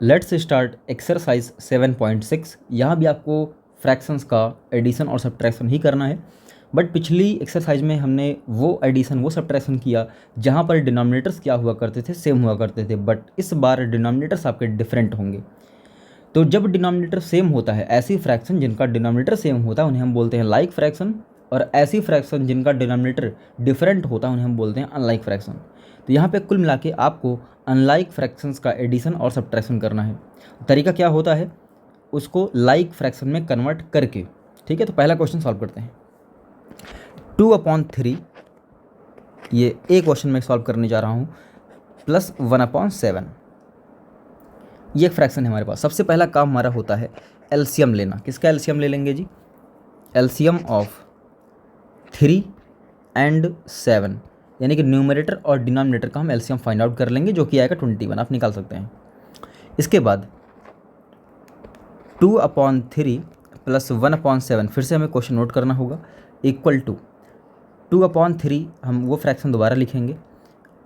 Let's start exercise 7.6। यहाँ भी आपको फ्रैक्शंस का एडिशन और सब्ट्रैक्शन ही करना है, बट पिछली एक्सरसाइज में हमने वो एडिशन वो सब्ट्रैक्शन किया जहाँ पर डिनोमिनेटर्स क्या हुआ करते थे, सेम हुआ करते थे, बट इस बार डिनोमिनेटर्स आपके डिफरेंट होंगे। तो जब डिनोमिनेटर सेम होता है, ऐसी फ्रैक्शन जिनका डिनोमिनेटर सेम होता है उन्हें हम बोलते हैं लाइक फ्रैक्शन, और ऐसी फ्रैक्शन जिनका डिनोमिनेटर डिफरेंट होता है उन्हें हम बोलते हैं अनलाइक फ्रैक्शन। तो यहाँ पे कुल मिला के आपको अनलाइक फ्रैक्शंस का एडिशन और सब्ट्रैक्शन करना है। तरीका क्या होता है, उसको लाइक फ्रैक्शन में कन्वर्ट करके। ठीक है, तो पहला क्वेश्चन सॉल्व करते हैं। 2/3 ये ए क्वेश्चन में सॉल्व करने जा रहा हूँ, प्लस 1/7 ये एक फ्रैक्शन है हमारे पास। सबसे पहला काम हमारा होता है एलसीएम लेना। किसका एलसीएम ले लेंगे जी? एलसीएम ऑफ 3 एंड 7, यानी कि न्यूमरेटर और डिनोमिनेटर का हम एलसीएम फाइंड आउट कर लेंगे, जो कि आएगा 21। आप निकाल सकते हैं। इसके बाद 2/3 प्लस 1/7, फिर से हमें क्वेश्चन नोट करना होगा, इक्वल टू 2/3 हम वो फ्रैक्शन दोबारा लिखेंगे,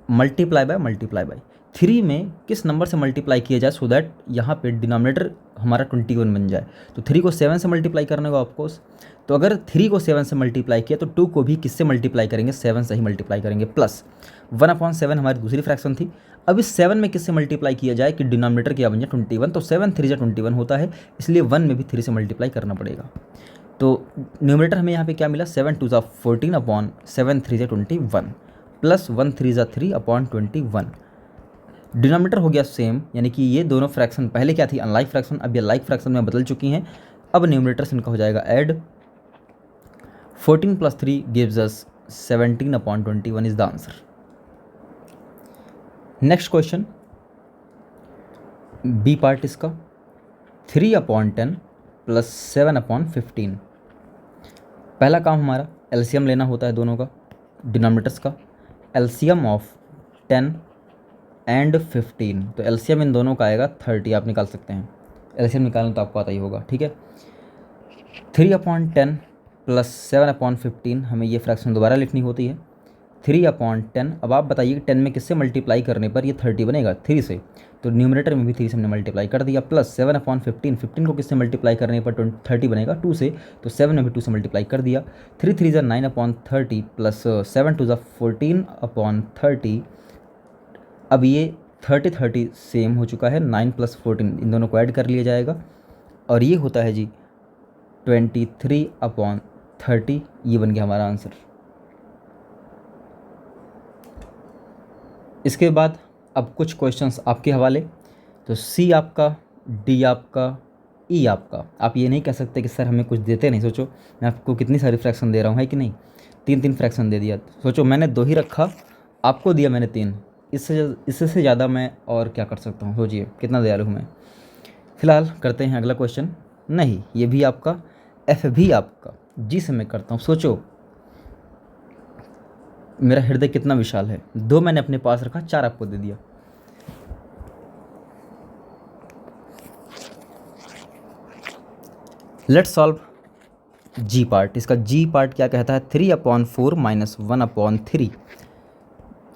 मल्टीप्लाई बाय 3 में किस नंबर से मल्टीप्लाई किया जाए सो दैट यहाँ पे डिनोमिनेटर हमारा 21 बन जाए। तो 3 को 7 से मल्टीप्लाई करने को ऑफकोर्स, तो अगर 3 को 7 से मल्टीप्लाई किया तो 2 को भी किससे मल्टीप्लाई करेंगे? 7 से ही मल्टीप्लाई करेंगे। प्लस 1/7 हमारी दूसरी फ्रैक्शन थी। अब इस 7 में किससे मल्टीप्लाई किया जाए कि डिनोमिनेटर क्या बन जाए? 21। तो 7 3 जा 21 होता है, इसलिए 1 में भी 3 से मल्टीप्लाई करना पड़ेगा। तो न्यूमरेटर हमें यहाँ पे क्या मिला? 7 2 14/7 3 जा 21 प्लस 1 3 जा 3/21। डिनोमिनेटर हो गया सेम, यानी कि ये दोनों फ्रैक्शन पहले क्या थी? अनलाइक फ्रैक्शन, अब ये लाइक फ्रैक्शन में बदल चुकी हैं। अब न्यूमरेटर्स इनका हो जाएगा add. 14 + 3 gives us 17/21 is the answer. Next question, B part इसका 3/10 प्लस 7/15। पहला काम हमारा एलसीएम लेना होता है दोनों का, डिनोमिनेटर्स का। एलसीएम ऑफ 10 एंड 15, तो एलसीएम इन दोनों का आएगा 30। आप निकाल सकते हैं, एलसीएम निकालना तो आपको आता ही होगा। ठीक है, 3/10 प्लस 7/15 हमें ये फ्रैक्शन दोबारा लिखनी होती है। 3/10, अब आप बताइए कि 10 में किससे मल्टीप्लाई करने पर ये 30 बनेगा? 3 से, तो न्यूमरेटर में भी 3 से हमने मल्टीप्लाई कर दिया। प्लस 7/15, 15 को किससे मल्टीप्लाई करने पर 30 बनेगा? 2 से, तो 7 में भी 2 से मल्टीप्लाई कर दिया। 3 3 जा 9/30 प्लस 7 2 जा 14/30। अब ये 30 सेम हो चुका है, 9 + 14 इन दोनों को ऐड कर लिया जाएगा, और ये होता है जी 23/30। ये बन गया हमारा आंसर। इसके बाद अब कुछ क्वेश्चंस आपके हवाले। तो सी आपका, डी आपका, ई आपका। आप ये नहीं कह सकते कि सर हमें कुछ देते नहीं। सोचो मैं आपको कितनी सारी फ्रैक्शन दे रहा हूँ, है कि नहीं? 3 फ्रैक्शन दे दिया। सोचो मैंने 2 ही रखा, आपको दिया मैंने 3। इससे ज़्यादा मैं और क्या कर सकता हूँ? सोचिए कितना दयालु हूँ मैं। फिलहाल करते हैं अगला क्वेश्चन। नहीं, ये भी आपका, एफ भी आपका, जी से मैं करता हूँ। सोचो मेरा हृदय कितना विशाल है। 2 मैंने अपने पास रखा, 4 आपको दे दिया। Let's solve G part. इसका जी पार्ट क्या कहता है? 3/4 - 1/3।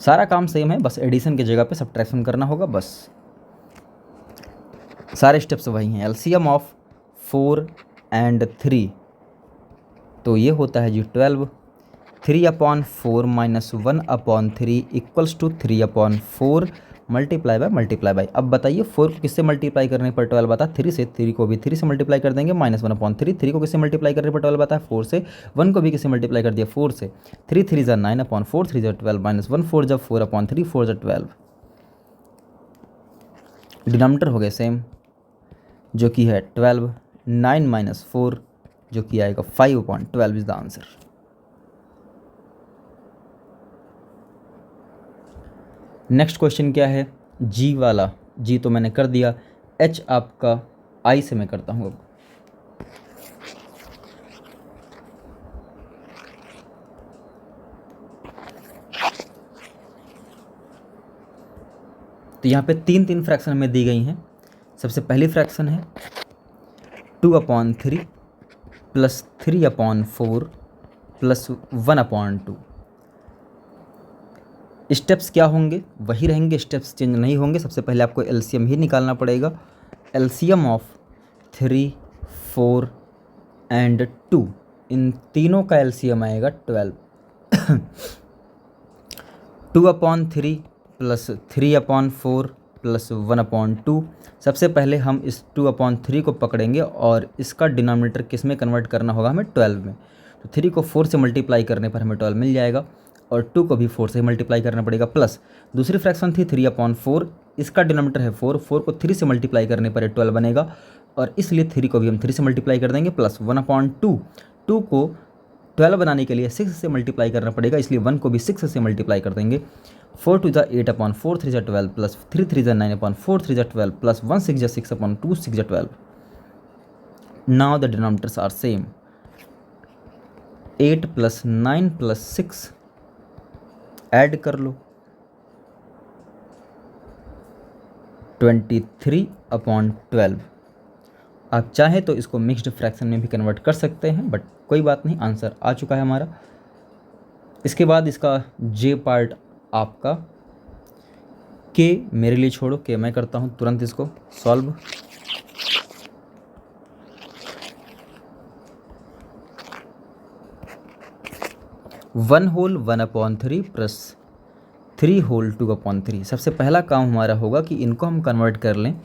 सारा काम सेम है, बस एडिशन की जगह पे सब्ट्रैक्शन करना होगा, बस सारे स्टेप्स वही हैं। एलसीएम ऑफ 4 एंड 3, तो ये होता है जी 12। 3/4 - 1/3 इक्वल्स टू 3/4 मल्टीप्लाई बाय। अब बताइए 4 को किससे मल्टीप्लाई करने पर 12 आता है? 3 से। 3 को भी 3 से मल्टीप्लाई कर देंगे, -1/3। 3 को किससे मल्टीप्लाई करने पर 12 आता है? 4 से। 1 को भी किससे मल्टीप्लाई कर दिया? 4 से। 3 3 जा 9/4, 3 जा 12, -1 4 जा 4/3, 4 जा 12। डिनोमिनेटर हो गए सेम, जो कि है 12। 9 - 4 जो कि आएगा 5/12 is the answer. Next question क्या है? जी वाला, जी तो मैंने कर दिया। एच आपका, आई से मैं करता हूँ अब। तो यहाँ पे 3 फ्रैक्शन हमें दी गई हैं। सबसे पहली फ्रैक्शन है 2/3 प्लस 3/4 प्लस 1/2। स्टेप्स क्या होंगे, वही रहेंगे, स्टेप्स चेंज नहीं होंगे। सबसे पहले आपको एलसीएम ही निकालना पड़ेगा। एलसीएम ऑफ 3, 4 एंड 2, इन तीनों का एलसीएम आएगा 12। 2/3 प्लस 3/4 प्लस 1/2। सबसे पहले हम इस 2/3 को पकड़ेंगे और इसका डिनोमिनेटर किस में कन्वर्ट करना होगा हमें, 12 में। तो 3 को 4 से मल्टीप्लाई करने पर हमें 12 मिल जाएगा और 2 को भी 4 से मल्टीप्लाई करना पड़ेगा। प्लस दूसरी फ्रैक्शन थी 3/4, इसका डिनोमिनेटर है 4, 4 को 3 से मल्टीप्लाई करने पर 12 बनेगा और इसलिए 3 को भी हम 3 से मल्टीप्लाई कर देंगे। प्लस 1/2, 2 को 12 बनाने के लिए 6 से मल्टीप्लाई करना पड़ेगा, इसलिए 1 को भी 6 से मल्टीप्लाई कर देंगे। 4 2 ज़ा 8/4, 3 ज़ा 12 प्लस 3 3 ज़ा 9/4, 3 ज़ा 12 प्लस 1 6 ज़ा 6/2, 6 ज़ा 12। Now the denominators are same. 8 plus 9 plus 6 add कर लो, 23/12। आप चाहें तो इसको मिक्स्ड फ्रैक्शन में भी कन्वर्ट कर सकते हैं, बट कोई बात नहीं, आंसर आ चुका है हमारा। इसके बाद इसका जे पार्ट आपका के मेरे लिए छोड़ो, के मैं करता हूँ तुरंत इसको solve. One whole 1/3 plus 3 whole 2/3। सबसे पहला काम हमारा होगा कि इनको हम कन्वर्ट कर लें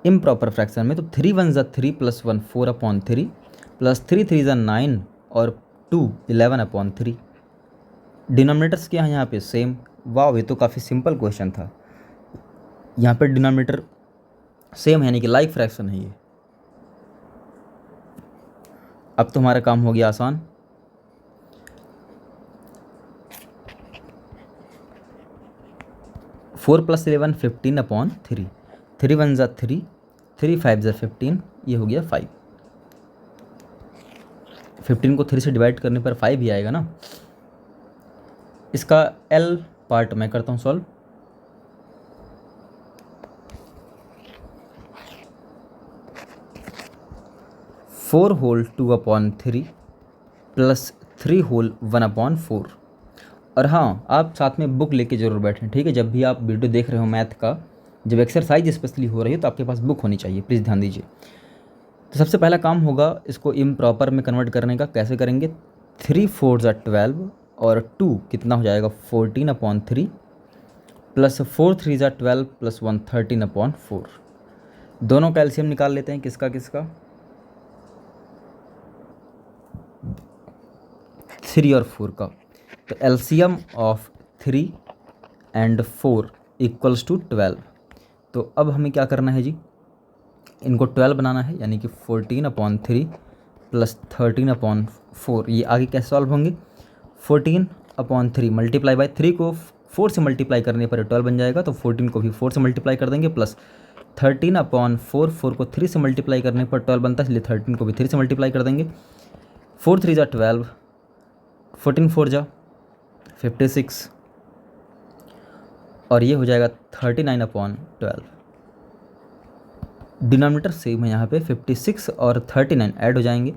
इम्प्रॉपर फ्रैक्शन में। तो 3 1 ज़ा 3 प्लस 1 4/3 प्लस 3 3 ज़ा 9 और 2 11/3। डिनोमिनेटर्स क्या हैं यहाँ पे, सेम। वाह, ये तो काफ़ी सिंपल क्वेश्चन था। यहाँ पे डिनोमिनेटर सेम है, यानी कि लाइक फ्रैक्शन है ये। अब तो हमारा काम हो गया आसान। फोर प्लस 11 15/3, 3 1 ज़ा 3, 3 5 ज़ा 15, ये हो गया 5। 15 को 3 से डिवाइड करने पर 5 ही आएगा ना। इसका एल पार्ट मैं करता हूँ solve. Four whole 2/3 plus 3 whole 1/4। और हाँ, आप साथ में बुक लेके ज़रूर बैठें, ठीक है। जब भी आप वीडियो देख रहे हो मैथ का, जब एक्सरसाइज स्पेशली हो रही है, तो आपके पास बुक होनी चाहिए, प्लीज़ ध्यान दीजिए। तो सबसे पहला काम होगा इसको इम्प्रॉपर में कन्वर्ट करने का। कैसे करेंगे, 3 4 ज़ा 12 और 2 कितना हो जाएगा 14/3 प्लस 4 3 ज़ा 12 प्लस 1 13/4। दोनों का एलसीएम निकाल लेते हैं, किसका किसका, 3 और 4 का। तो LCM of 3 and 4 equals to 12। तो अब हमें क्या करना है जी, इनको 12 बनाना है, यानी कि 14/3 प्लस 13/4। ये आगे कैसे सॉल्व होंगे, 14/3 मल्टीप्लाई बाय 3 को 4 से मल्टीप्लाई करने पर 12 बन जाएगा, तो 14 को भी 4 से मल्टीप्लाई कर देंगे, प्लस 13/4, 4 को 3 से मल्टीप्लाई करने पर 12 बनता है, इसलिए 13 को भी 3 से मल्टीप्लाई कर देंगे। 4 3 ज़ा 12, 14 4 ज़ा 56 और ये हो जाएगा 39/12। डिनोमिनेटर सेम है यहाँ पे, 56 और 39 ऐड हो जाएंगे,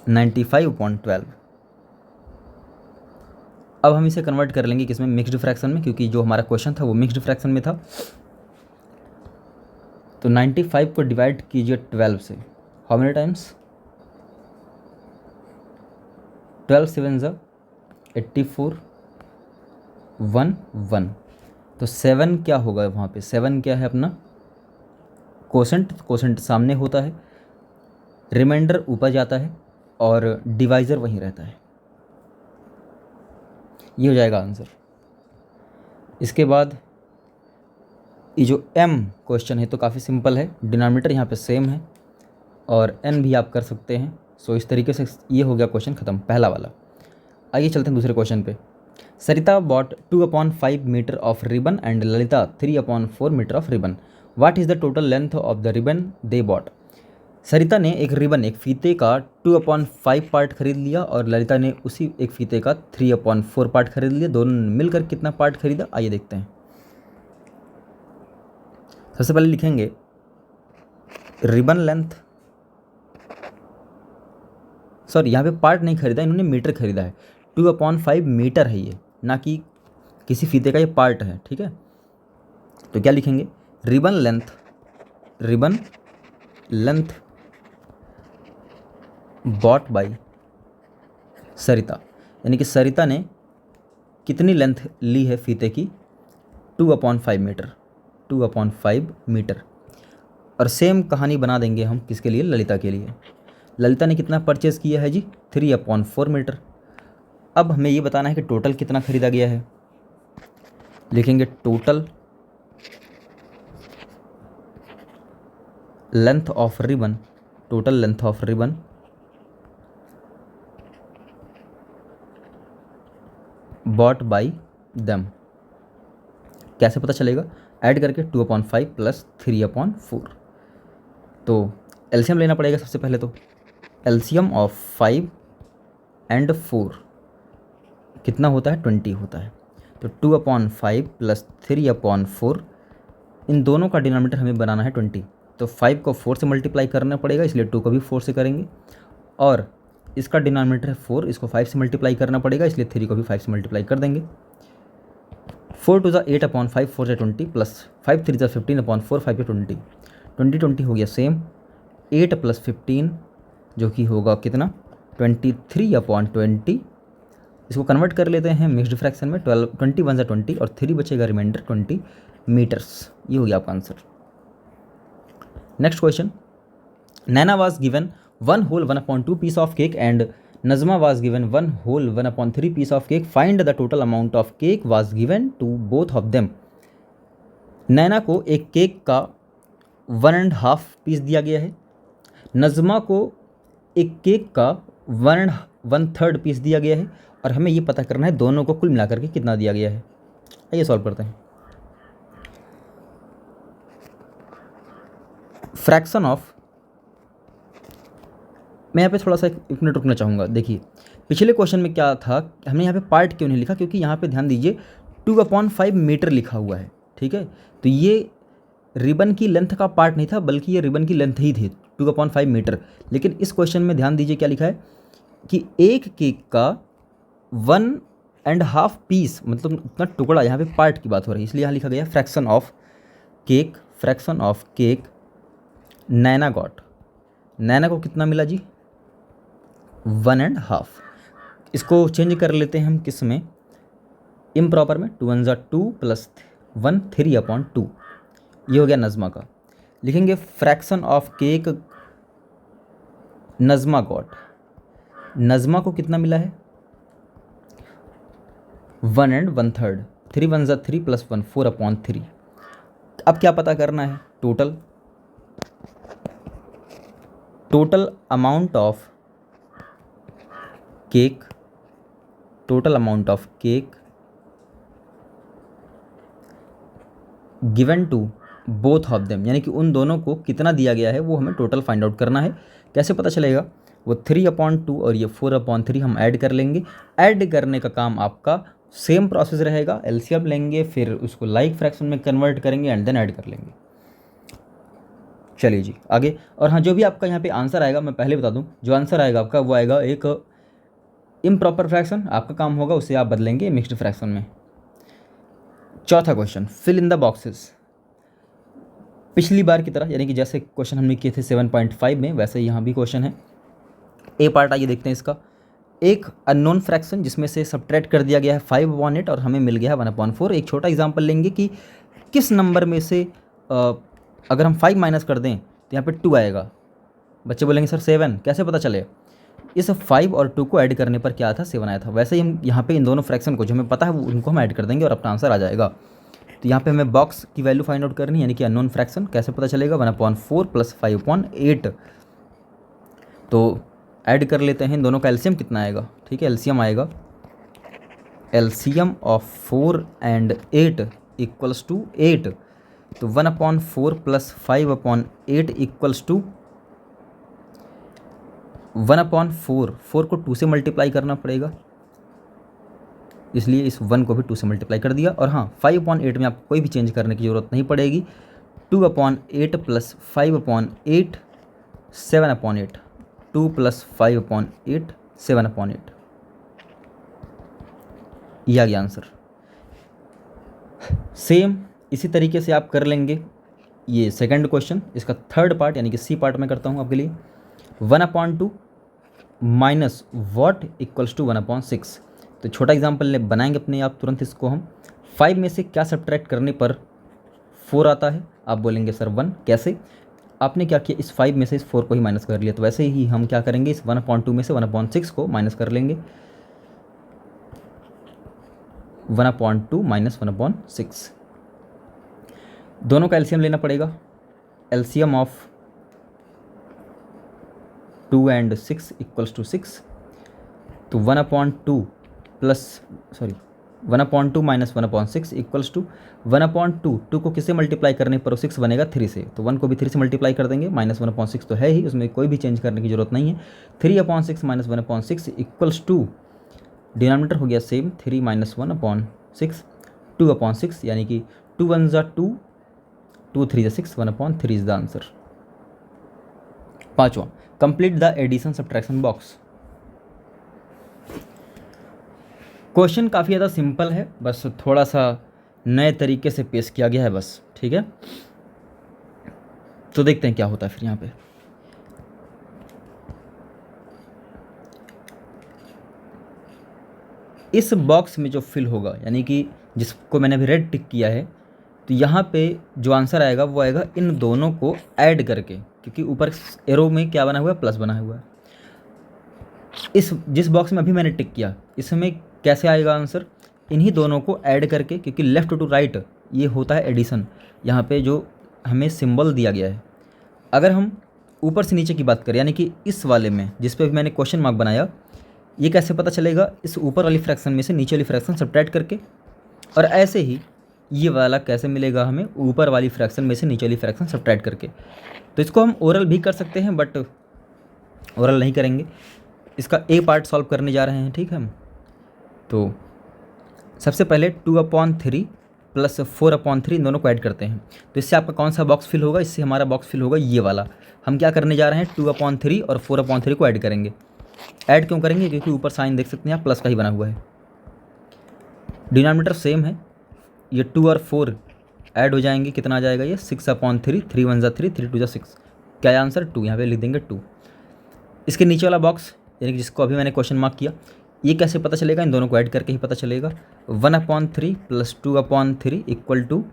95/12। अब हम इसे कन्वर्ट कर लेंगे किसमें, मिक्स्ड फ्रैक्शन में, क्योंकि जो हमारा क्वेश्चन था वो मिक्स्ड फ्रैक्शन में था। तो 95 को डिवाइड कीजिए 12 से, हाउ मेनी टाइम्स, 12 7 ज़ा 84, 1 1। तो 7 क्या होगा वहाँ पे, 7 क्या है अपना कोसेंट, कोसेंट सामने होता है, रिमाइंडर ऊपर जाता है और डिवाइज़र वहीं रहता है। ये हो जाएगा आंसर। इसके बाद ये जो m क्वेश्चन है तो काफ़ी सिंपल है, डिनोमिनेटर यहाँ पे सेम है और n भी आप कर सकते हैं। सो इस तरीके से ये हो गया क्वेश्चन ख़त्म, पहला वाला। आइए चलते हैं दूसरे क्वेश्चन पे। Sarita bought 2/5 metre of ribbon and Lalita 3/4 metre of ribbon. What is the total length of the ribbon they bought. Sarita ने एक रिबन, एक फीते का 2/5 पार्ट खरीद लिया और ललिता ने उसी एक फीते का 3/4 पार्ट खरीद लिया। दोनों ने मिलकर कितना पार्ट खरीदा, आइए देखते हैं। सबसे पहले लिखेंगे रिबन लेंथ, सॉरी यहाँ पे पार्ट नहीं खरीदा, इन्होंने मीटर खरीदा है। 2/5 मीटर है ये, ना कि किसी फीते का ये पार्ट है, ठीक है। तो क्या लिखेंगे, रिबन लेंथ बॉट बाई सरिता, यानी कि सरिता ने कितनी लेंथ ली है फीते की, 2/5 मीटर, 2/5 मीटर। और सेम कहानी बना देंगे हम किसके लिए, ललिता के लिए। ललिता ने कितना परचेज़ किया है जी, 3/4 मीटर। अब हमें ये बताना है कि टोटल कितना खरीदा गया है। लिखेंगे total length of ribbon, total length of ribbon bot by them. कैसे पता चलेगा, ऐड करके 2/5 प्लस 3/4। तो एलसीएम लेना पड़ेगा सबसे पहले। तो एलसीएम ऑफ 5 एंड 4 कितना होता है, 20 होता है। तो 2/5 प्लस 3/4, इन दोनों का डिनोमिनेटर हमें बनाना है 20। तो 5 को 4 से मल्टीप्लाई करना पड़ेगा, इसलिए 2 को भी 4 से करेंगे। और इसका डिनोमिनेटर है 4, इसको 5 से मल्टीप्लाई करना पड़ेगा, इसलिए 3 को भी 5 से मल्टीप्लाई कर देंगे। 4 2 8/5, 4 से 20 प्लस 5 3 15/4, 5 20, 20 हो गया सेम। 8 प्लस 15 जो कि होगा कितना, 23/20। इसको कन्वर्ट कर लेते हैं मिक्स्ड फ्रैक्शन में, 21 20 और 3 बचेगा रिमाइंडर 20 मीटर्स। ये हो गया आपका answer. Next question, Naina was given 1 whole 1/2 piece of cake and Nazma was given 1 whole 1/3 piece of cake. Find the total amount of cake was given to both of them. नैना को एक cake का 1.5 piece दिया गया है, नज़मा को एक cake का 1/3 piece दिया गया है, और हमें ये पता करना है दोनों को कुल मिलाकर के कितना दिया गया है। आइए सॉल्व करते हैं। फ्रैक्शन ऑफ, मैं यहाँ पे थोड़ा सा एक मिनट रुकना चाहूँगा। देखिए पिछले क्वेश्चन में क्या था, हमने यहाँ पे पार्ट क्यों नहीं लिखा, क्योंकि यहाँ पे ध्यान दीजिए 2/5 मीटर लिखा हुआ है, ठीक है। तो ये रिबन की लेंथ का पार्ट नहीं था, बल्कि ये रिबन की लेंथ ही थी 2/5 मीटर। लेकिन इस क्वेश्चन में ध्यान दीजिए क्या लिखा है कि एक केक का 1.5 पीस, मतलब इतना टुकड़ा, यहाँ पे पार्ट की बात हो रही है, इसलिए यहाँ लिखा गया fraction of cake Naina got. Naina को कितना मिला जी, 1.5। इसको चेंज कर लेते हैं हम किस में, इम्प्रॉपर में। 2 1 2 प्लस 1 3/2, ये हो गया नज़मा का। लिखेंगे fraction of cake Najma got, Najma को कितना मिला है, 1 1/3, 3 1 3 प्लस 1 4/3। अब क्या पता करना है, total amount of cake, given to both of them, यानी कि उन दोनों को कितना दिया गया है वो हमें टोटल फाइंड आउट करना है। कैसे पता चलेगा, वो 3/2 और ये 4/3 हम ऐड कर लेंगे। ऐड करने का काम आपका सेम प्रोसेस रहेगा, एलसीएम लेंगे, फिर उसको लाइक फ्रैक्शन में कन्वर्ट करेंगे एंड देन ऐड कर लेंगे। चलिए जी आगे। और हाँ, जो भी आपका यहाँ पे आंसर आएगा, मैं पहले बता दूँ, जो आंसर आएगा आपका वो आएगा एक इम्प्रॉपर फ्रैक्शन, आपका काम होगा उसे आप बदलेंगे मिक्स्ड फ्रैक्शन में। चौथा question, fill in the boxes. पिछली बार की तरह, यानी कि जैसे क्वेश्चन हमने किए थे 7.5 में, वैसे यहाँ भी क्वेश्चन है। ए पार्ट आइए देखते हैं इसका। एक अननोन फ्रैक्शन जिसमें से सब्ट्रैक्ट कर दिया गया है 5/8 और हमें मिल गया है 1/4। एक छोटा एग्जांपल लेंगे कि किस नंबर में से अगर हम 5 माइनस कर दें तो यहाँ पे 2 आएगा। बच्चे बोलेंगे सर 7 कैसे पता चले, इस 5 और 2 को ऐड करने पर क्या आया था, 7 आया था। वैसे ही हम यहाँ पे इन दोनों फ्रैक्शन को जो हमें पता है उनको हम ऐड कर देंगे और अपना आंसर आ जाएगा। तो यहाँ पे हमें बॉक्स की वैल्यू फाइंड आउट करनी है, यानी कि अननोन फ्रैक्शन। कैसे पता चलेगा, 1/4 प्लस 5/8। तो ऐड कर लेते हैं, इन दोनों का एलसीएम कितना आएगा, ठीक है। एलसीएम आएगा, LCM of 4 and 8 equals to 8। तो 1/4 प्लस 5/8 इक्वल्स टू 1/4। 4 को 2 से मल्टीप्लाई करना पड़ेगा, इसलिए इस 1 को भी 2 से मल्टीप्लाई कर दिया। और हाँ, 5/8 में आपको कोई भी चेंज करने की ज़रूरत नहीं पड़ेगी। 2/8 प्लस 5/8 7/8, 2 + 5/8 7/8, ये आ गया आंसर। सेम इसी तरीके से आप कर लेंगे ये सेकंड क्वेश्चन। इसका थर्ड पार्ट यानी कि सी पार्ट में करता हूँ आपके लिए। 1/2 माइनस वॉट इक्वल्स टू 1/6। तो छोटा एग्जाम्पल बनाएंगे अपने आप तुरंत इसको हम। 5 में से क्या सब्ट्रैक्ट करने पर 4 आता है? आप बोलेंगे सर 1 कैसे? आपने क्या किया, इस 5 में से इस 4 को ही माइनस कर लिया। तो वैसे ही हम क्या करेंगे, इस 1/2 में से 1/6 को माइनस कर लेंगे। 1/2 माइनस 1/6, दोनों का एलसीएम लेना पड़ेगा। LCM of 2 and 6 equals to 6। तो 1/2 माइनस 1/6 इक्वल्स टू 1/2। 2 को किससे मल्टीप्लाई करने पर 6 बनेगा? 3 से। तो 1 को भी 3 से मल्टीप्लाई कर देंगे। माइनस 1/6 तो है ही, उसमें कोई भी चेंज करने की जरूरत नहीं है। 3/6 माइनस 1/6 इक्वल्स टू, डिनोमिनेटर हो गया सेम, 3 माइनस 1/6 2/6, यानी कि 2 1 ज़ा 2, 2 3 ज़ा 6, 1/3 इज द आंसर। पाँचवा, complete the addition subtraction box. Question काफ़ी ज़्यादा सिंपल है, बस थोड़ा सा नए तरीके से पेश किया गया है बस, ठीक है। तो देखते हैं क्या होता है फिर यहाँ पे। इस बॉक्स में जो फिल होगा, यानी कि जिसको मैंने अभी रेड टिक किया है, तो यहाँ पे जो आंसर आएगा वो आएगा इन दोनों को ऐड करके, क्योंकि ऊपर एरो में क्या बना हुआ है? प्लस बना हुआ है। इस जिस बॉक्स में अभी मैंने टिक किया, इसमें कैसे आएगा आंसर? इन्हीं दोनों को ऐड करके, क्योंकि लेफ़्ट टू राइट ये होता है एडिशन। यहाँ पे जो हमें सिंबल दिया गया है, अगर हम ऊपर से नीचे की बात करें, यानी कि इस वाले में जिस पे मैंने क्वेश्चन मार्क बनाया, ये कैसे पता चलेगा? इस ऊपर वाली फ्रैक्शन में से नीचे वाली फ्रैक्शन सब्ट्रैक्ट करके। और ऐसे ही ये वाला कैसे मिलेगा हमें? ऊपर वाली फ्रैक्शन में से नीचे वाली फ्रैक्शन सब्ट्रैक्ट करके। तो इसको हम ओरल भी कर सकते हैं, बट ओरल नहीं करेंगे। इसका ए पार्ट सॉल्व करने जा रहे हैं, ठीक है। तो सबसे पहले 2/3 प्लस 4/3 इन दोनों को ऐड करते हैं। तो इससे आपका कौन सा बॉक्स फिल होगा? इससे हमारा बॉक्स फिल होगा ये वाला। हम क्या करने जा रहे हैं? 2/3 और 4/3 को ऐड करेंगे। ऐड क्यों करेंगे? क्योंकि ऊपर साइन देख सकते हैं आप, प्लस का ही बना हुआ है। डिनोमिनेटर सेम है, ये 2 और 4 ऐड हो जाएंगे। कितना आ जाएगा ये? 6/3, 3 1 ज़ा 3, 3 2 ज़ा 6। क्या है आंसर? 2। यहाँ पे लिख देंगे 2। इसके नीचे वाला बॉक्स, यानी कि जिसको अभी मैंने क्वेश्चन मार्क किया, ये कैसे पता चलेगा? इन दोनों को ऐड करके ही पता चलेगा। 1/3 plus 2/3 equal to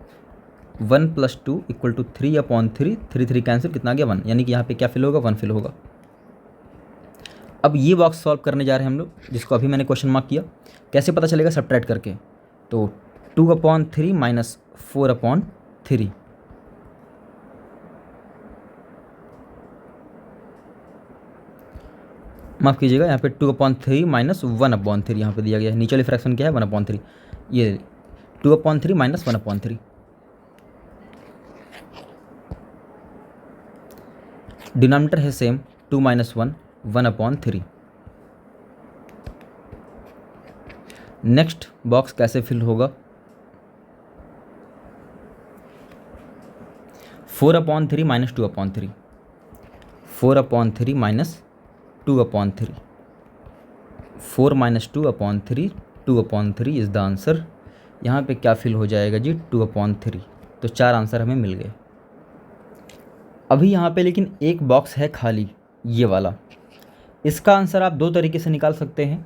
1 + 2 equal to 3/3, 3 3 cancel, कितना आ गया? 1। यानी कि यहाँ पे क्या फिल होगा? 1 फिल होगा। अब ये बॉक्स सॉल्व करने जा रहे हैं हम लोग, जिसको अभी मैंने क्वेश्चन मार्क किया। कैसे पता चलेगा? सब्ट्रैक्ट करके। तो 2/3 माइनस 4/3, माफ़ कीजिएगा, यहाँ पे 2/3 माइनस 1/3 यहाँ पे दिया गया है। नीचे वाली फ्रैक्शन क्या है? 1/3। ये 2/3 माइनस 1/3। डिनोमिनेटर है सेम, 2 माइनस 1, 1/3। नेक्स्ट बॉक्स कैसे फिल होगा? 4/3 minus 2/3, 4/3 minus 2/3, 4 minus 2/3, 2/3 is the answer. यहाँ पे क्या फिल हो जाएगा जी? 2/3। तो 4 आंसर हमें मिल गए। अभी यहाँ पे लेकिन एक बॉक्स है खाली, ये वाला। इसका आंसर आप 2 तरीके से निकाल सकते हैं।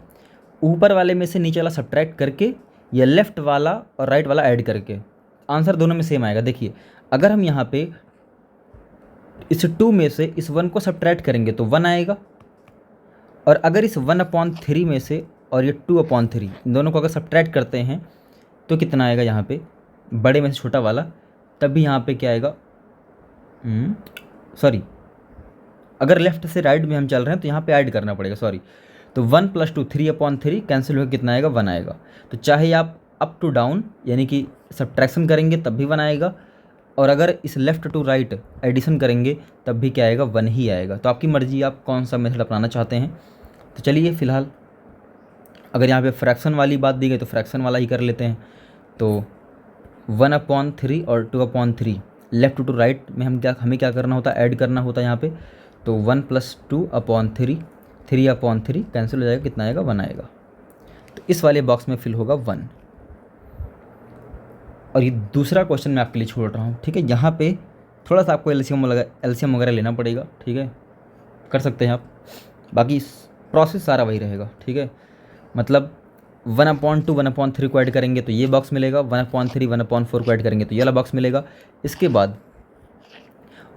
ऊपर वाले में से नीचे वाला सब्ट्रैक्ट करके, या लेफ़्ट वाला और राइट वाला ऐड करके। आंसर दोनों में सेम आएगा। देखिए, अगर हम यहाँ पे इस 2 में से इस 1 को सब्ट्रैक्ट करेंगे तो 1 आएगा, और अगर इस 1/3 में से और ये 2/3 इन दोनों को अगर सब्ट्रैक्ट करते हैं तो कितना आएगा? यहाँ पे बड़े में से छोटा वाला, तब भी यहाँ पे क्या आएगा? सॉरी, अगर लेफ़्ट से राइट में हम चल रहे हैं तो यहाँ पे ऐड करना पड़ेगा, सॉरी। तो 1 + 2 3/3 कैंसिल होकर कितना आएगा? 1 आएगा। तो चाहे आप अप टू डाउन यानी कि सब्ट्रैक्शन करेंगे तब भी 1 आएगा, और अगर इस लेफ़्ट टू राइट एडिशन करेंगे तब भी क्या आएगा? 1 ही आएगा। तो आपकी मर्ज़ी, आप कौन सा मेथड अपनाना चाहते हैं। तो चलिए फ़िलहाल अगर यहाँ पे फ्रैक्शन वाली बात दी गई तो फ्रैक्शन वाला ही कर लेते हैं। तो 1/3 और 2/3 लेफ़्ट टू राइट में हमें क्या करना होता है? ऐड करना होता है यहाँ पे। तो 1+2/3, 3/3 कैंसिल हो जाएगा, कितना आएगा 1 आएगा। तो इस वाले बॉक्स में फिल होगा 1। और ये दूसरा क्वेश्चन मैं आपके लिए छोड़ रहा हूँ, ठीक है। यहाँ पे थोड़ा सा आपको एलसीएम वगैरह लेना पड़ेगा, ठीक है, कर सकते हैं आप, बाकी प्रोसेस सारा वही रहेगा, ठीक है। मतलब 1/2 1/3 को ऐड करेंगे तो ये बॉक्स मिलेगा, 1/3 1/4 को ऐड करेंगे तो ये वाला बॉक्स मिलेगा। इसके बाद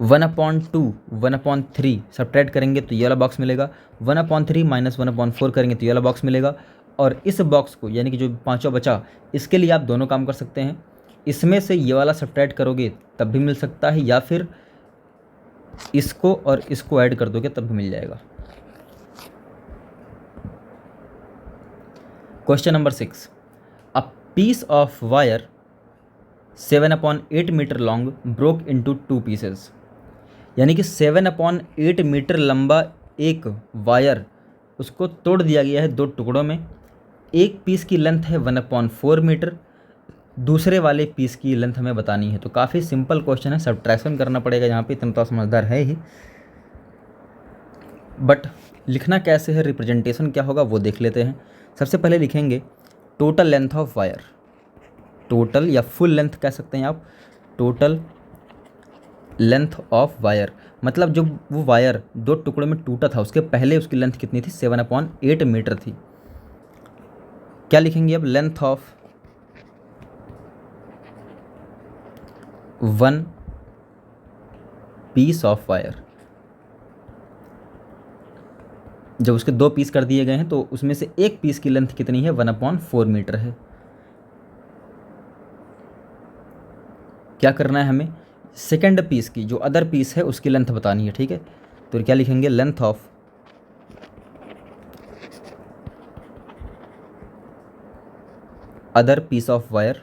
1/2 1/3 सब्ट्रैक्ट करेंगे तो ये वाला बॉक्स मिलेगा, 1/3 - 1/4 करेंगे तो ये वाला बॉक्स मिलेगा। और इस बॉक्स को यानी कि जो पाँचों बचा, इसके लिए आप दोनों काम कर सकते हैं। इसमें से ये वाला सब्ट्रैक्ट करोगे तब भी मिल सकता है, या फिर इसको और इसको ऐड कर दोगे तब भी मिल जाएगा। Question number 6, a piece of wire 7/8 metre long broke into 2 pieces. यानी कि 7/8 मीटर लंबा एक वायर, उसको तोड़ दिया गया है 2 टुकड़ों में। एक पीस की लेंथ है 1/4 मीटर, दूसरे वाले पीस की लेंथ हमें बतानी है। तो काफ़ी सिंपल क्वेश्चन है, सब्ट्रैक्शन करना पड़ेगा यहाँ पे, इतना तो समझदार है ही। बट लिखना कैसे है, रिप्रेजेंटेशन क्या होगा वो देख लेते हैं। सबसे पहले लिखेंगे total length of wire, total या फुल लेंथ कह सकते हैं आप, टोटल लेंथ ऑफ वायर। मतलब जो वो वायर 2 टुकड़ों में टूटा था उसके पहले उसकी लेंथ कितनी थी, 7/8 मीटर थी। क्या लिखेंगे अब, length of 1 piece of wire. जब उसके 2 पीस कर दिए गए हैं तो उसमें से एक पीस की लेंथ कितनी है, 1/4 मीटर है। क्या करना है हमें, सेकेंड पीस की जो अदर पीस है उसकी लेंथ बतानी है, ठीक है। तो क्या लिखेंगे, length of other piece of wire.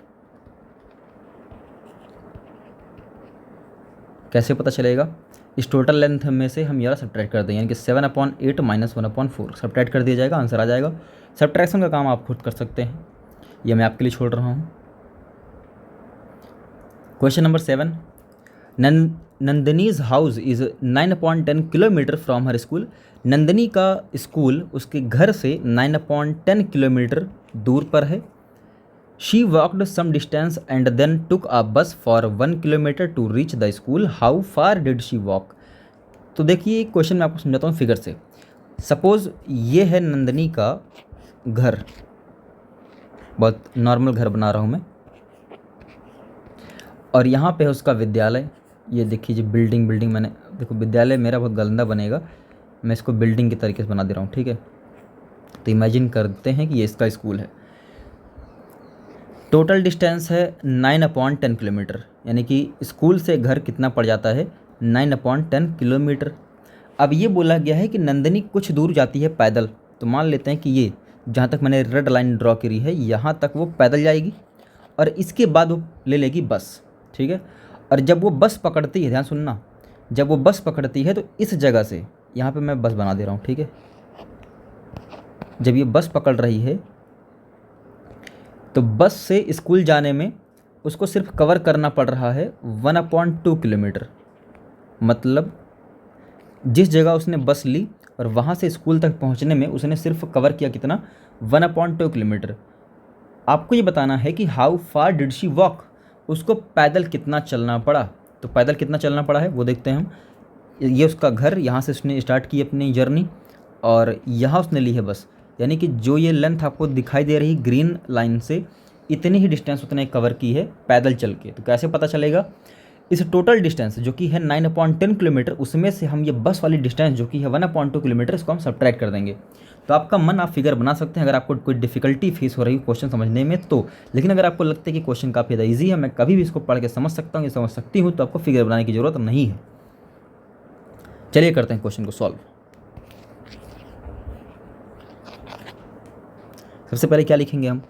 कैसे पता चलेगा, इस टोटल लेंथ में से हम ये वाला सब्ट्रैक्ट कर दें, यानी कि 7/8 - 1/4 सब्ट्रैक्ट कर दिया जाएगा, आंसर आ जाएगा। सब्ट्रैक्शन का काम आप खुद कर सकते हैं, ये मैं आपके लिए छोड़ रहा हूँ। Question number 7, Nandini's house is 9.10 kilometre from her school. Nandini का स्कूल उसके घर से 9.10 किलोमीटर दूर पर है। She walked some distance and then took a bus for 1 kilometre to reach the school. How far did she walk. तो देखिए क्वेश्चन मैं आपको समझाता हूँ फिगर से। सपोज़ ये है नंदिनी का घर, बहुत नॉर्मल घर बना रहा हूँ मैं, और यहाँ पे है उसका विद्यालय। ये देखिए बिल्डिंग मैंने, देखो विद्यालय मेरा बहुत गंदा बनेगा, मैं इसको बिल्डिंग के तरीके से बना दे रहा हूँ, ठीक है। तो इमेजिन करते हैं कि ये इसका स्कूल है। टोटल डिस्टेंस है 9/10 किलोमीटर, यानी कि स्कूल से घर कितना पड़ जाता है, 9/10 किलोमीटर। अब ये बोला गया है कि नंदिनी कुछ दूर जाती है पैदल, तो मान लेते हैं कि ये जहाँ तक मैंने रेड लाइन ड्रॉ करी है यहाँ तक वो पैदल जाएगी, और इसके बाद वो ले लेगी बस, ठीक है। और जब वो बस पकड़ती है, ध्यान सुनना, जब वो बस पकड़ती है तो इस जगह से, यहाँ पे मैं बस बना दे रहा हूँ, ठीक है। जब ये बस पकड़ रही है तो बस से स्कूल जाने में उसको सिर्फ कवर करना पड़ रहा है 1/2 किलोमीटर। मतलब जिस जगह उसने बस ली और वहाँ से स्कूल तक पहुँचने में उसने सिर्फ कवर किया कितना, 1/2 किलोमीटर। आपको ये बताना है कि how far did she walk, उसको पैदल कितना चलना पड़ा। तो पैदल कितना चलना पड़ा है वो देखते हैं हम। ये उसका घर, यहाँ से उसने स्टार्ट की अपनी जर्नी और यहाँ उसने ली है बस, यानी कि जो ये लेंथ आपको दिखाई दे रही ग्रीन लाइन से, इतनी ही डिस्टेंस उसने कवर की है पैदल चल के। तो कैसे पता चलेगा, इस टोटल डिस्टेंस जो कि है 9/10 किलोमीटर, उसमें से हम ये बस वाली डिस्टेंस जो कि है 1/2 किलोमीटर, इसको हम सब्ट्रैक्ट कर देंगे। तो आपका मन, आप फिगर बना सकते हैं अगर आपको कोई डिफिकल्टी फेस हो रही है क्वेश्चन समझने में तो। लेकिन अगर आपको लगता है कि क्वेश्चन काफ़ी ज़्यादा ईजी है, मैं कभी भी इसको पढ़ के समझ सकता हूँ या समझ सकती हूँ, तो आपको फिगर बनाने की ज़रूरत नहीं है। चलिए करते हैं क्वेश्चन को सॉल्व। सबसे पहले क्या लिखेंगे हम,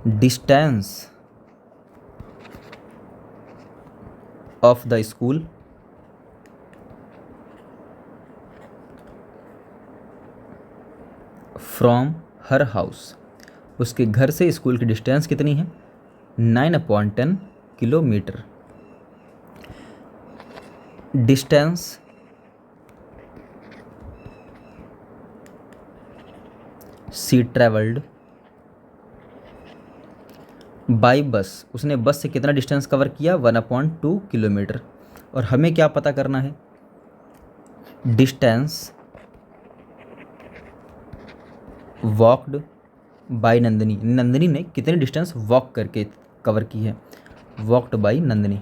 distance of the school from her house. उसके घर से स्कूल की डिस्टेंस कितनी है, 9/10 kilometre. Distance she travelled by bus, उसने बस से कितना डिस्टेंस कवर किया 1/2 किलोमीटर। और हमें क्या पता करना है, distance walked by Nandini, Nandini ने कितनी डिस्टेंस वॉक करके कवर की है, वॉकड बाई नंदिनी।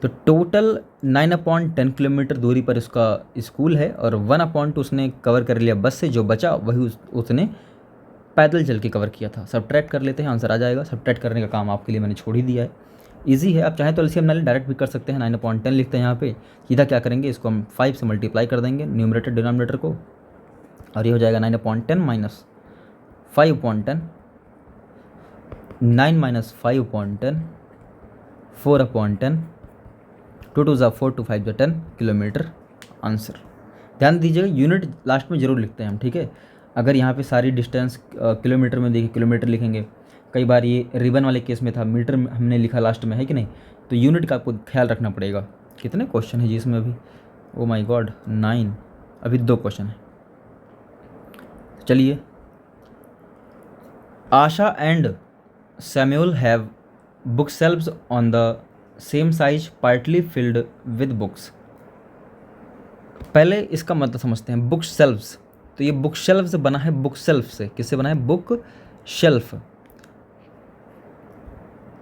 तो टोटल 9/10 किलोमीटर दूरी पर उसका स्कूल है और 1/2 उसने कवर कर लिया बस से, जो बचा वही उसने पैदल चल के कवर किया था। सब्ट्रैक्ट कर लेते हैं, आंसर आ जाएगा। सब्ट्रैक्ट करने का काम आपके लिए मैंने छोड़ ही दिया है, इजी है। आप चाहें तो एलसीएम नाले डायरेक्ट भी कर सकते हैं। 9/10 लिखते हैं यहाँ पे, सीधा क्या करेंगे, इसको हम 5 से मल्टीप्लाई कर देंगे न्यूमरेटर डिनोमिनेटर को, और ये हो जाएगा 9/10 माइनस 5/10, 9 माइनस 5/10, 4/10, 2 2 4 2 5 10 किलोमीटर आंसर। ध्यान दीजिएगा, यूनिट लास्ट में ज़रूर लिखते हैं हम, ठीक है। अगर यहाँ पे सारी डिस्टेंस किलोमीटर में देखिए, किलोमीटर लिखेंगे, कई बार ये रिबन वाले केस में था मीटर में हमने लिखा लास्ट में, है कि नहीं, तो यूनिट का आपको ख्याल रखना पड़ेगा। कितने क्वेश्चन है जी इसमें अभी, ओ माय गॉड 9, अभी 2 क्वेश्चन है। चलिए, Asha and Samuel have bookshelves on the same size partly filled with books. पहले इसका मतलब समझते हैं, बुक शेल्व्स, तो ये बुक शेल्व्स बना है बुक शेल्फ से, किससे बना है, बुक शेल्फ।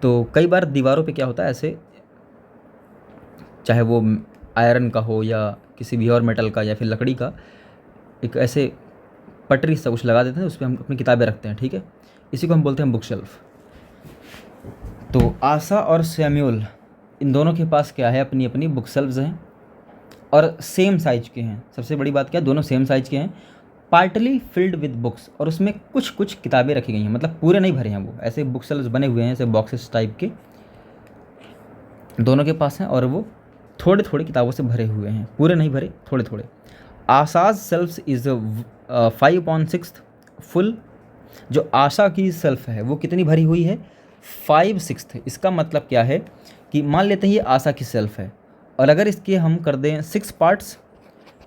तो कई बार दीवारों पे क्या होता है ऐसे, चाहे वो आयरन का हो या किसी भी और मेटल का या फिर लकड़ी का, एक ऐसे पटरी सा कुछ लगा देते हैं, उस पर हम अपनी किताबें रखते हैं, ठीक है, इसी को हम बोलते हैं बुक शेल्फ। तो आशा और सैम्यूल, इन दोनों के पास क्या है, अपनी अपनी बुक शेल्व्स हैं और सेम साइज के हैं। सबसे बड़ी बात क्या है, दोनों सेम साइज के हैं, पार्टली फिल्ड विद बुक्स, और उसमें कुछ कुछ किताबें रखी गई हैं, मतलब पूरे नहीं भरे हैं, वो ऐसे बुक शेल्व्स बने हुए हैं, ऐसे बॉक्सेस टाइप के दोनों के पास हैं, और वो थोड़े थोड़े किताबों से भरे हुए हैं, पूरे नहीं भरे, थोड़े थोड़े। आशाज सेल्फ इज़ 5/6 फुल, जो आशा की सेल्फ है वो कितनी भरी हुई है, 5/6। इसका मतलब क्या है कि मान लेते हैं ये आशा की सेल्फ है, और अगर इसके हम कर दें 6 पार्ट्स,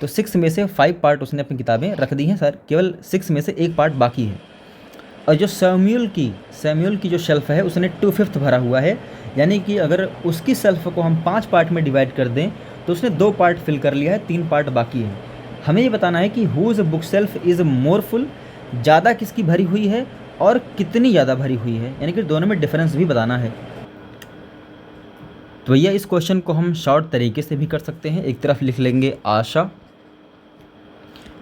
तो 6 में से 5 पार्ट उसने अपनी किताबें रख दी हैं सर, केवल 6 में से 1 पार्ट बाकी है। और जो सैम्यूल की जो शेल्फ है उसने 2/5 भरा हुआ है, यानी कि अगर उसकी सेल्फ को हम 5 पार्ट में डिवाइड कर दें तो उसने 2 पार्ट फिल कर लिया है, 3 पार्ट बाकी है। हमें ये बताना है कि whose bookshelf is more full, ज़्यादा किसकी भरी हुई है और कितनी ज़्यादा भरी हुई है, यानी कि दोनों में डिफरेंस भी बताना है। तो भैया इस क्वेश्चन को हम शॉर्ट तरीके से भी कर सकते हैं, एक तरफ लिख लेंगे आशा,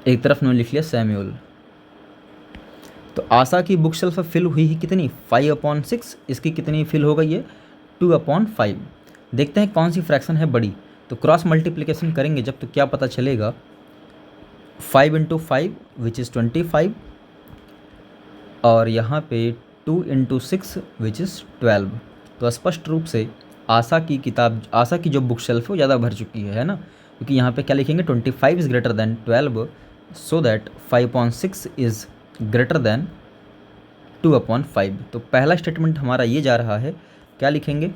एक तरफ ने लिख लिया सैम्यूल। तो आशा की बुक शेल्फ फिल हुई है कितनी, 5/6, इसकी कितनी फिल हो गई है, 2/5। देखते हैं कौन सी फ्रैक्शन है बड़ी, तो क्रॉस मल्टीप्लिकेशन करेंगे जब, तो क्या पता चलेगा, 5 × 5 विच इज़ 25, और यहाँ पे 2 × 6 विच इज़ 12। तो स्पष्ट रूप से आशा की जो बुक शेल्फ है वो ज़्यादा भर चुकी है ना, क्योंकि यहाँ पे क्या लिखेंगे, 25 is greater than 12, so that 5/6 is greater than 2/5। तो पहला स्टेटमेंट हमारा ये जा रहा है, क्या लिखेंगे,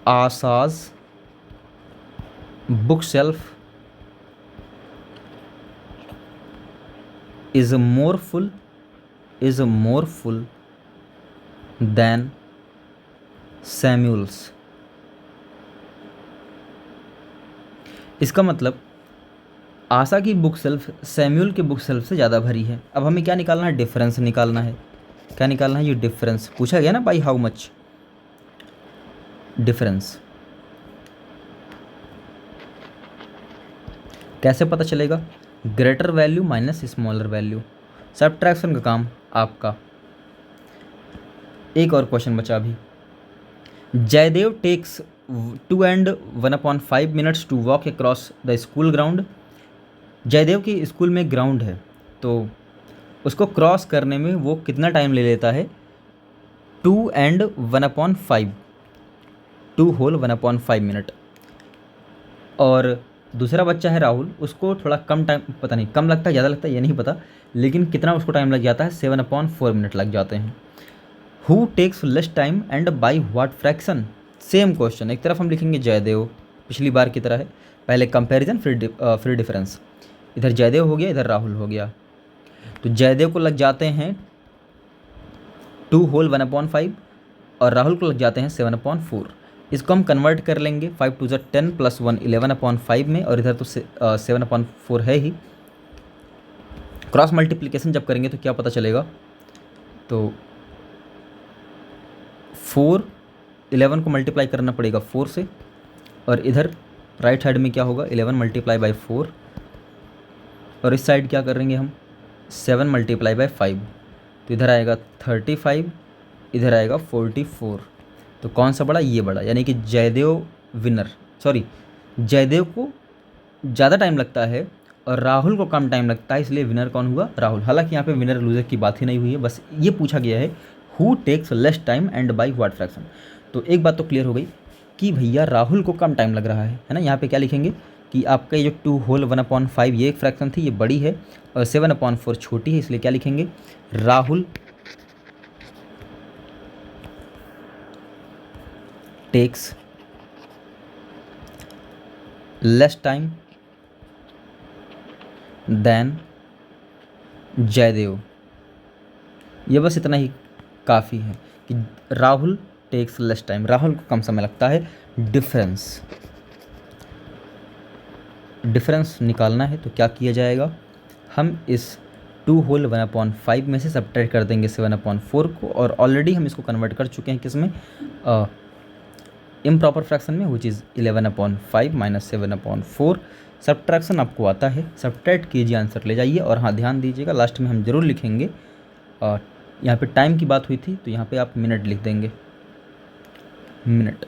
Asha's bookshelf is more full than Samuel's. इसका मतलब आशा की बुक शेल्फ सैम्यूल की बुक शेल्फ से ज़्यादा भरी है। अब हमें क्या निकालना है, डिफरेंस निकालना है। क्या निकालना है, ये डिफरेंस पूछा गया ना, बाई हाउ मच, डिफरेंस कैसे पता चलेगा, greater value minus smaller value, subtraction का काम आपका। एक और क्वेश्चन बचा अभी, Jaydev takes 2 and 1/5 minutes to walk across the school ground. Jaydev की स्कूल में ग्राउंड है, तो उसको क्रॉस करने में वो कितना टाइम ले लेता है, 2 and 1/5, 2 whole 1/5 मिनट। और दूसरा बच्चा है राहुल, उसको थोड़ा कम टाइम, पता नहीं कम लगता है ज़्यादा लगता है ये नहीं पता, लेकिन कितना उसको टाइम लग जाता है, 7/4 मिनट लग जाते हैं। Who takes less time and by what fraction, same question, एक तरफ हम लिखेंगे जयदेव, पिछली बार की तरह है, पहले कंपैरिजन फिर डिफरेंस। इधर जयदेव हो गया, इधर राहुल हो गया। तो जयदेव को लग जाते हैं 2 होल 1/5 और राहुल को लग जाते हैं 7/4। इसको हम कन्वर्ट कर लेंगे 5 2 10 + 1 11/5 में, और इधर तो 7/4 है ही। क्रॉस मल्टीप्लिकेशन जब करेंगे तो क्या पता चलेगा, तो 4 11 को मल्टीप्लाई करना पड़ेगा 4 से, और इधर राइट साइड में क्या होगा 11 × 4, और इस साइड क्या करेंगे हम 7 × 5, तो इधर आएगा 35, इधर आएगा 44। तो कौन सा बड़ा, ये बड़ा, यानी कि जयदेव विनर, सॉरी जयदेव को ज़्यादा टाइम लगता है और राहुल को कम टाइम लगता है, इसलिए विनर कौन हुआ, राहुल। हालांकि यहाँ पे विनर लूजर की बात ही नहीं हुई है, बस ये पूछा गया है who takes less time and by what fraction. तो एक बात तो क्लियर हो गई कि भैया राहुल को कम टाइम लग रहा है ना। यहाँ पे क्या लिखेंगे कि आपका ये जो 2 होल 1/5 ये एक फ्रैक्शन थी, ये बड़ी है, और 7/4 छोटी है, इसलिए क्या लिखेंगे Rahul takes less time than Jaydev. ये बस इतना ही काफ़ी है कि Rahul takes less time, Rahul को कम समय लगता है। डिफरेंस निकालना है तो क्या किया जाएगा, हम इस 2 होल 1/5 में से सब्ट्रैक्ट कर देंगे 7/4 को, और ऑलरेडी हम इसको कन्वर्ट कर चुके हैं किसमें, इम्प्रॉपर फ्रैक्शन में, विच इज़ 11/5 - 7/4। सब्ट्रैक्शन आपको आता है, सब्ट्रैक्ट कीजिए, आंसर ले जाइए। और हाँ ध्यान दीजिएगा, लास्ट में हम ज़रूर लिखेंगे, यहाँ पे टाइम की बात हुई थी तो यहाँ पे आप मिनट लिख देंगे, मिनट।